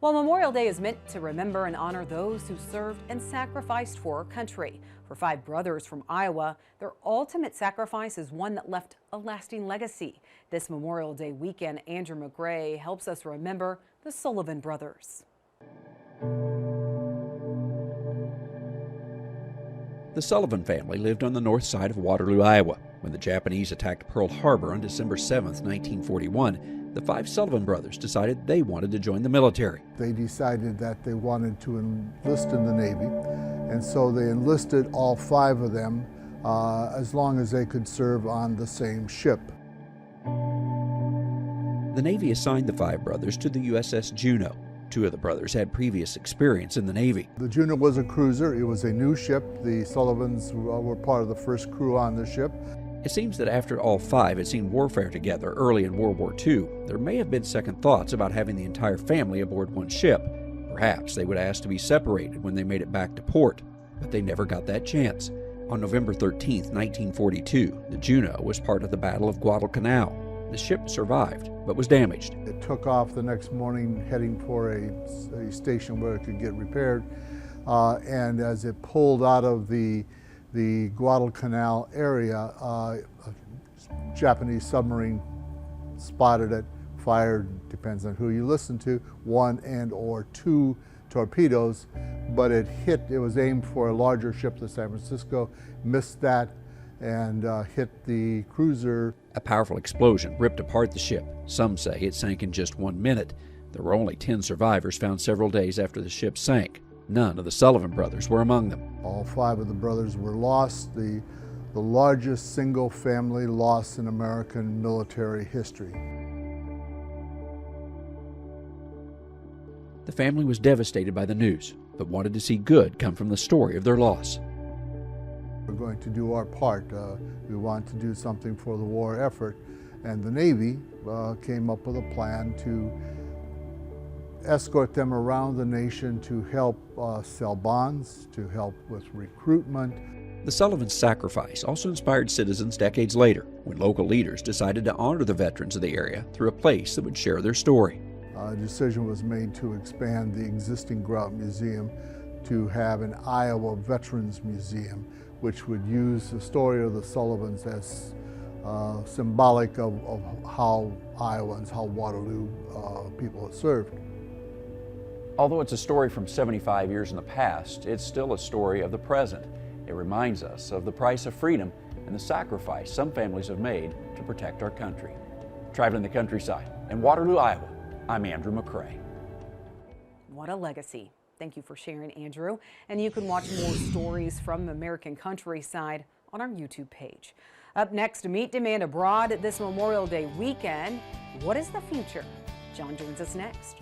Well, Memorial Day is meant to remember and honor those who served and sacrificed for our country. For five brothers from Iowa, their ultimate sacrifice is one that left a lasting legacy. This Memorial Day weekend, Andrew McRae helps us remember the Sullivan brothers. The Sullivan family lived on the north side of Waterloo, Iowa. When the Japanese attacked Pearl Harbor on December 7, 1941, the five Sullivan brothers decided they wanted to join the military. They decided that they wanted to enlist in the Navy, and so they enlisted all five of them as long as they could serve on the same ship. The Navy assigned the five brothers to the USS Juneau. Two of the brothers had previous experience in the Navy. The Juneau was a cruiser. It was a new ship. The Sullivans were part of the first crew on the ship. It seems that after all five had seen warfare together early in World War II, there may have been second thoughts about having the entire family aboard one ship. Perhaps they would ask to be separated when they made it back to port, but they never got that chance. On November 13, 1942, the Juneau was part of the Battle of Guadalcanal. The ship survived, but was damaged. It took off the next morning heading for a station where it could get repaired, and as it pulled out of the Guadalcanal area, a Japanese submarine spotted it, fired, depends on who you listen to, one and or two torpedoes, but it was aimed for a larger ship, the San Francisco, missed that, and hit the cruiser. A powerful explosion ripped apart the ship. Some say it sank in just 1 minute. There were only 10 survivors found several days after the ship sank. None of the Sullivan brothers were among them. All five of the brothers were lost, the largest single family loss in American military history. The family was devastated by the news, but wanted to see good come from the story of their loss. We're going to do our part. We want to do something for the war effort, and the Navy came up with a plan to escort them around the nation to help sell bonds, to help with recruitment. The Sullivans' sacrifice also inspired citizens decades later, when local leaders decided to honor the veterans of the area through a place that would share their story. A decision was made to expand the existing Grout Museum to have an Iowa Veterans Museum, which would use the story of the Sullivans as symbolic of how Iowans, how Waterloo people have served. Although it's a story from 75 years in the past, it's still a story of the present. It reminds us of the price of freedom and the sacrifice some families have made to protect our country. Traveling the countryside in Waterloo, Iowa, I'm Andrew McRae. What a legacy. Thank you for sharing, Andrew. And you can watch more stories from the American countryside on our YouTube page. Up next, meet demand abroad this Memorial Day weekend. What is the future? John joins us next.